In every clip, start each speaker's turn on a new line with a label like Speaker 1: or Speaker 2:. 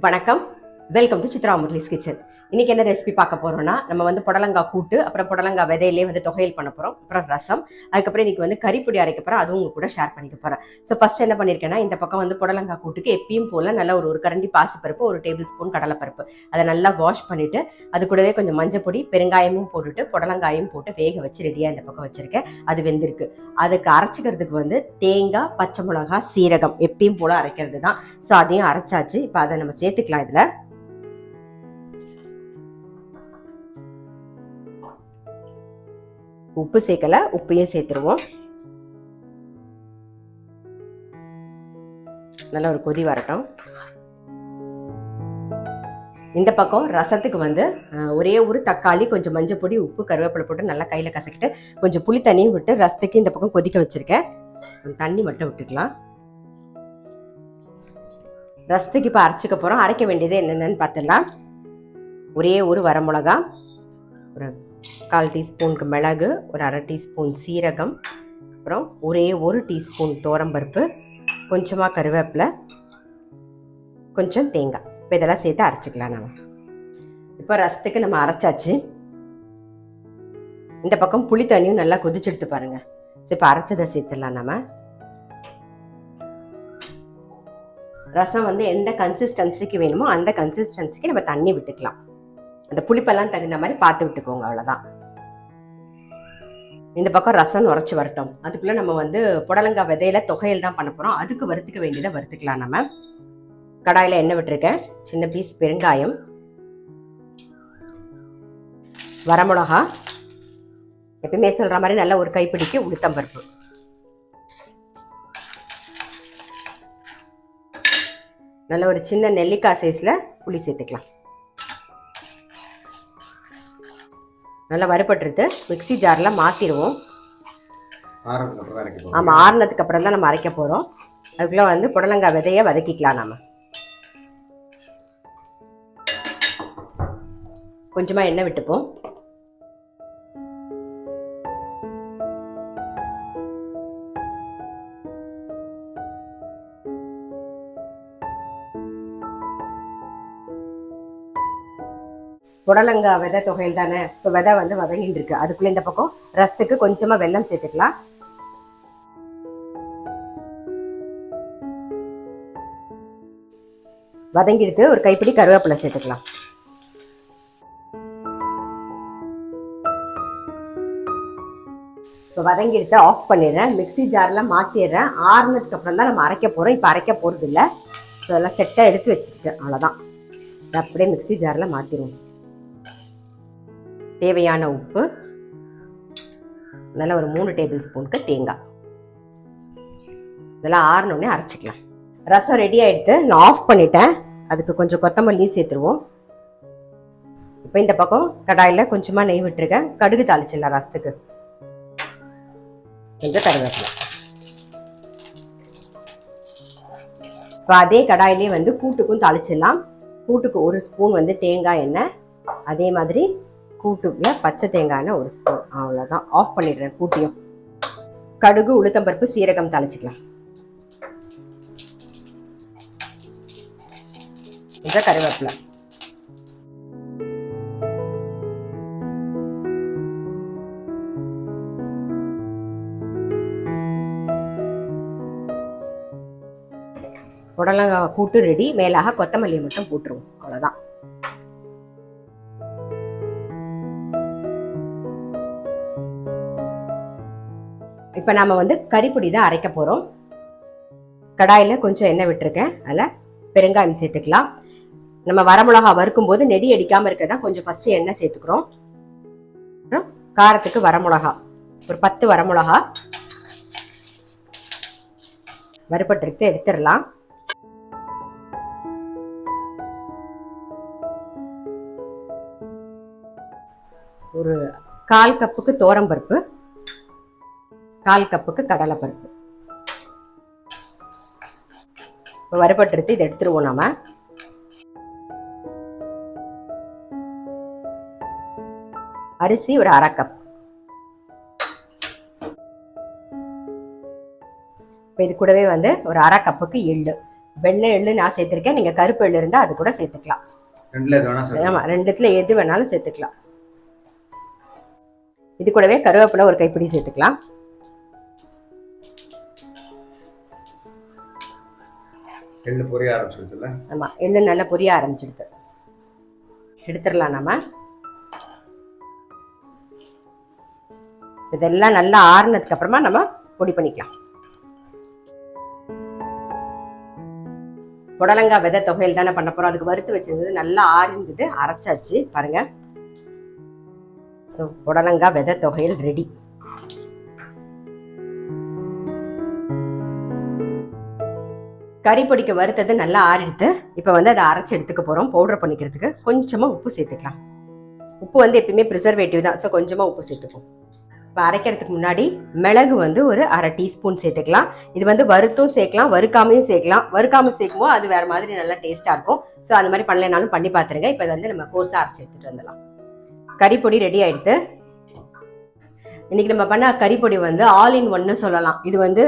Speaker 1: வணக்கம். Welcome to Chitra Murali's kitchen. இன்னைக்கு என்ன ரெசிபி பார்க்க போறோம்னா, நம்ம வந்து புடலங்காய் கூட்டு, அப்புறம் புடலங்காய் விதையிலே வந்து தொகையல் பண்ண போறோம், அப்புறம் ரசம், அதுக்கப்புறம் இன்னைக்கு வந்து கறிப்பொடி அரைக்க போறேன், அதுவும் உங்க கூட ஷேர் பண்ணிக்க போறேன். ஸோ ஃபர்ஸ்ட் என்ன பண்ணியிருக்கேன்னா, இந்த பக்கம் வந்து புடலங்காய் கூட்டுக்கு எப்பயும் போல நல்ல ஒரு கரண்டி பாசிப்பருப்பு, 1 டேபிள் ஸ்பூன் கடலைப்பருப்பு, அதை நல்லா வாஷ் பண்ணிட்டு அது கூடவே கொஞ்சம் மஞ்சள் பொடி, பெருங்காயமும் போட்டுட்டு புடலங்காயும் போட்டு வேக வச்சு ரெடியா இந்த பக்கம் வச்சிருக்கேன். அது வெந்திருக்கு. அதுக்கு அரைச்சிக்கிறதுக்கு வந்து தேங்காய், பச்சை மிளகாய், சீரகம் எப்பயும் போல அரைக்கிறது தான். ஸோ அதையும் அரைச்சாச்சு. இப்போ அதை நம்ம சேர்த்துக்கலாம். இதுல உப்பு சேர்க்கல, உப்பையும் சேர்த்துருவோம். நல்ல ஒரு கொதி வரட்டும். இந்த பக்கம் ரசத்துக்கு வந்து ஒரே ஒரு தக்காளி, கொஞ்சம் மஞ்சள் பொடி, உப்பு, கருவேப்பிலை போட்டு நல்லா கையில கசக்கிட்டு கொஞ்சம் புளி தண்ணியும் விட்டு ரசத்துக்கு இந்த பக்கம் கொதிக்க வச்சிருக்கேன். தண்ணி மட்டும் விட்டுக்கலாம். ரசத்துக்கு இப்போ அரைச்சிக்க போறோம். அரைக்க வேண்டியது என்னென்னு பார்த்துடலாம். ஒரே ஒரு வரமிளகா, ஒரு 1/4 டீஸ்பூனுக்கு மிளகு, ஒரு 1/2 டீஸ்பூன் சீரகம், அப்புறம் ஒரே ஒரு டீஸ்பூன் துவரம்பருப்பு, கொஞ்சமாக கருவேப்பிலை, கொஞ்சம் தேங்காய். இப்போ இதெல்லாம் சேர்த்து அரைச்சிக்கலாம். நம்ம இப்போ ரசத்துக்கு நம்ம அரைச்சாச்சு. இந்த பக்கம் புளி தண்ணியும் நல்லா கொதிச்செடுத்து பாருங்க. ஸோ இப்போ அரைச்சதை சேர்த்துடலாம். நம்ம ரசம் வந்து எந்த கன்சிஸ்டன்சிக்கு வேணுமோ அந்த கன்சிஸ்டன்சிக்கு நம்ம தண்ணி விட்டுக்கலாம். அந்த புளிப்பெல்லாம் தகுந்த மாதிரி பார்த்து விட்டுக்கோங்க, அவ்வளோதான். இந்த பக்கம் ரசம் உரைச்சி வரட்டும். அதுக்குள்ள நம்ம வந்து புடலங்காய் விதையில தொகையல் தான் பண்ண போறோம். அதுக்கு வறுத்துக்க வேண்டியதை வறுத்துக்கலாம். நம்ம கடாயில எண்ணெய் விட்டுருக்கேன். சின்ன பீஸ் பெருங்காயம், வரமிளகா, எப்பயுமே சொல்ற மாதிரி நல்ல ஒரு கைப்பிடிக்கு உளுத்தம்பருப்பு, நல்ல ஒரு சின்ன நெல்லிக்காய் சைஸ்ல புளி சேர்த்துக்கலாம். நல்லா வறுபட்டுருது. மிக்சி ஜாரில் மாற்றிடுவோம். ஆமாம், ஆறுனதுக்கு அப்புறம் தான் நம்ம அரைக்க போகிறோம். அதுக்குள்ளே வந்து புடலங்காய் விதையை வதக்கிக்கலாம். நம்ம கொஞ்சமாக எண்ணெய் விட்டுப்போம். புடலங்காய் விதை தொகையில் தானே, இப்போ விதை வந்து வதங்கிட்டு இருக்கு. அதுக்குள்ளே இந்த பக்கம் ரசத்துக்கு கொஞ்சமாக வெல்லம் சேர்த்துக்கலாம். வதங்கிடுத்து. ஒரு கைப்பிடி கருவேப்பிலை சேர்த்துக்கலாம். இப்போ வதங்கிடுத்து. ஆஃப் பண்ணிடுறேன். மிக்சி ஜாரில் மாற்றிடுறேன். ஆறுனதுக்கு அப்புறம் தான் நம்ம அரைக்க போகிறோம். இப்போ அரைக்க போகிறது இல்லை. ஸோ எல்லாம் செட்டாக எடுத்து வச்சுருக்கேன். அவ்வளோதான். அப்படியே மிக்சி ஜாரில் மாற்றிடுவோம். தேவையான உப்பு, நல்லா ஒரு 3 டேபிள் ஸ்பூனுக்கு தேங்காய். இதெல்லாம் ஆறினோடனே அரைச்சிக்கலாம். ரசம் ரெடி ஆகிடுத்து. நான் ஆஃப் பண்ணிட்டேன். அதுக்கு கொஞ்சம் கொத்தமல்லியும் சேர்த்துருவோம். இப்போ இந்த பக்கம் கடாயில் கொஞ்சமாக நெய் விட்டுருக்கேன். கடுகு தாளிச்சிடலாம். ரசத்துக்கு கொஞ்சம் கருவேப்பிலை. இப்போ அதே கடாயிலே வந்து கூட்டுக்கும் தாளிச்சிடலாம். கூட்டுக்கு 1 ஸ்பூன் வந்து தேங்காய் எண்ணெய், அதே மாதிரி கூட்டுக்குள்ள பச்சை தேங்காய் எண்ணெய் 1 ஸ்பூன். அவ்வளோதான். ஆஃப் பண்ணிடுறேன். கூட்டியும் கடுகு, உளுத்தம்பருப்பு, சீரகம் தாளிச்சிக்கலாம். கொஞ்சம் கருவேப்பிலை. புடலங்காய் கூட்டு ரெடி. மேலாக கொத்தமல்லி மட்டும் போட்டுருவோம். அவ்வளோதான். இப்போ நம்ம வந்து கறிப்பொடி தான் அரைக்க போகிறோம். கடாயில் கொஞ்சம் எண்ணெய் விட்டுருக்கேன். அதில் பெருங்காயம் சேர்த்துக்கலாம். நம்ம வரமிளகா வறுக்கும் போது நெடி அடிக்காமல் இருக்க தான் கொஞ்சம் ஃபஸ்ட்டு எண்ணெய் சேர்த்துக்கிறோம். அப்புறம் காரத்துக்கு வரமிளகா, ஒரு 10 வரமிளகா வறுபட்டு எடுத்துடலாம். ஒரு 1/4 கப்புக்கு துவரம்பருப்பு, 1/4 கப்புக்கு கடலைப்பருப்பு. இப்போ வறுபட்டு இதை எடுத்துருவோம். நாம அரிசி ஒரு 1/2 கப். இப்போ இது கூடவே வந்து ஒரு 1/2 கப்புக்கு எள்ளு. வெள்ளை எள்ளு நான் சேர்த்திருக்கேன், நீங்க கருப்பு எள்ளு இருந்தா அது கூட சேர்த்துக்கலாம். ஆமா, ரெண்டுத்துல எது வேணாலும் சேர்த்துக்கலாம். இது கூடவே கருவேப்பிலை ஒரு கைப்பிடி சேர்த்துக்கலாம்.
Speaker 2: எள்ளு பொரிய ஆரம்பிச்சிடுதுல.
Speaker 1: ஆமா, எள்ளு நல்லா பொரிய ஆரம்பிச்சிடுது. எடுத்துடலாம் நம்ம. இதெல்லாம் நல்லா ஆறுனதுக்கு அப்புறமா நம்ம பொடி பண்ணிக்கலாம். புடலங்காய் விதை தொகையில் தானே பண்ண போறோம். அதுக்கு வறுத்து வச்சிருந்தது நல்லா ஆறிந்தது, அரைச்சாச்சு பாருங்க. ஸோ புடலங்காய் விதை தொகையில் ரெடி. கறிப்பொடிக்கு வறுத்தது நல்லா ஆறிடுத்து. இப்போ வந்து அதை அரைச்சி எடுத்துக்க போறோம். பவுடர் பண்ணிக்கிறதுக்கு கொஞ்சமா உப்பு சேர்த்துக்கலாம். உப்பு வந்து எப்பயுமே ப்ரிசர்வேட்டிவ் தான், ஸோ கொஞ்சமா உப்பு சேர்த்துப்போம். இப்போ அரைக்கிறதுக்கு முன்னாடி மிளகு வந்து ஒரு 1/2 டீஸ்பூன் சேர்த்துக்கலாம். இது வந்து வறுத்தும் சேர்க்கலாம், வறுக்காமையும் சேர்க்கலாம். வறுக்காமல் சேர்க்கும்போது அது வேற மாதிரி நல்லா டேஸ்டா இருக்கும். ஸோ அந்த மாதிரி பண்ணலைனாலும் பண்ணி பார்த்துருங்க. இப்போ வந்து நம்ம கோர்ஸா அரைச்சி எடுத்துட்டு வந்துடலாம். கறிப்பொடி ரெடி ஆயிடுது. இன்னைக்கு நம்ம பண்ண கறிப்பொடி வந்து ஆல் இன் ஒன்னு சொல்லலாம். இது வந்து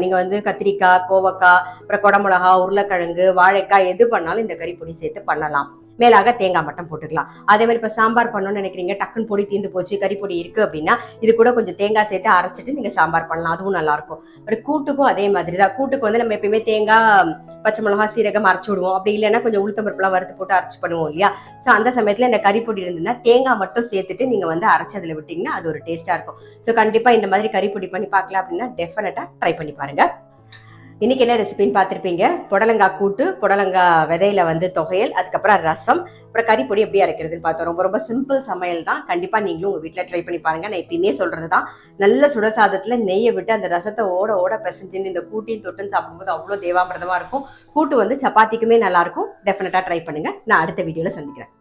Speaker 1: நீங்க வந்து கத்திரிக்காய், கோவக்காய், அப்புறம் குடமிளகா, உருளைக்கிழங்கு, வாழைக்காய் எது பண்ணாலும் இந்த கறிப்பொடி சேர்த்து பண்ணலாம். மேலாக தேங்காய் மட்டும் போட்டுக்கலாம். அதே மாதிரி இப்போ சாம்பார் பண்ணணும்னு நினைக்கிறீங்க, டக்குன்னு பொடி தீர்ந்து போச்சு, கறிப்பொடி இருக்கு அப்படின்னா இது கூட கொஞ்சம் தேங்காய் சேர்த்து அரைச்சிட்டு நீங்க சாம்பார் பண்ணலாம், அதுவும் நல்லா இருக்கும். அப்புறம் கூட்டுக்கும் அதே மாதிரி தான். கூட்டுக்கு வந்து நம்ம எப்பயுமே தேங்காய், பச்சை மிளகா, சீரகம் அரைச்சி விடுவோம். அப்படி இல்லைன்னா கொஞ்சம் உளுத்தம் பருப்புலாம் வறுத்து போட்டு அரைச்சி பண்ணுவோம் இல்லையா. ஸோ அந்த சமயத்துல இந்த கறிப்பொடி இருந்ததுன்னா தேங்காய் மட்டும் சேர்த்துட்டு நீங்க வந்து அரைச்சதுல விட்டீங்கன்னா அது ஒரு டேஸ்டா இருக்கும். ஸோ கண்டிப்பா இந்த மாதிரி கறிப்பொடி பண்ணி பார்க்கலாம் அப்படின்னா டெஃபினட்டா ட்ரை பண்ணி பாருங்க. இன்னைக்கு என்ன ரெசிபின்னு பார்த்துருப்பீங்க. புடலங்காய் கூட்டு, புடலங்காய் விதையில வந்து தொகையல், அதுக்கப்புறம் ரசம், அப்புறம் கறிப்பொடி எப்படி அரைக்கிறதுன்னு பார்த்தோம். ரொம்ப ரொம்ப சிம்பிள் சமையல் தான். கண்டிப்பா நீங்களும் உங்க வீட்டில் ட்ரை பண்ணி பாருங்க. நான் எப்பயுமே சொல்றது தான், நல்ல சுடசாதத்துல நெய்யை விட்டு அந்த ரசத்தை ஓட ஓட பிசைஞ்சுன்னு இந்த கூட்டியும் தொட்டுன்னு சாப்பிடும்போது அவ்வளோ தேவாமிரதமா இருக்கும். கூட்டு வந்து சப்பாத்திக்குமே நல்லா இருக்கும். டெஃபினட்டா ட்ரை பண்ணுங்க. நான் அடுத்த வீடியோல சந்திக்கிறேன்.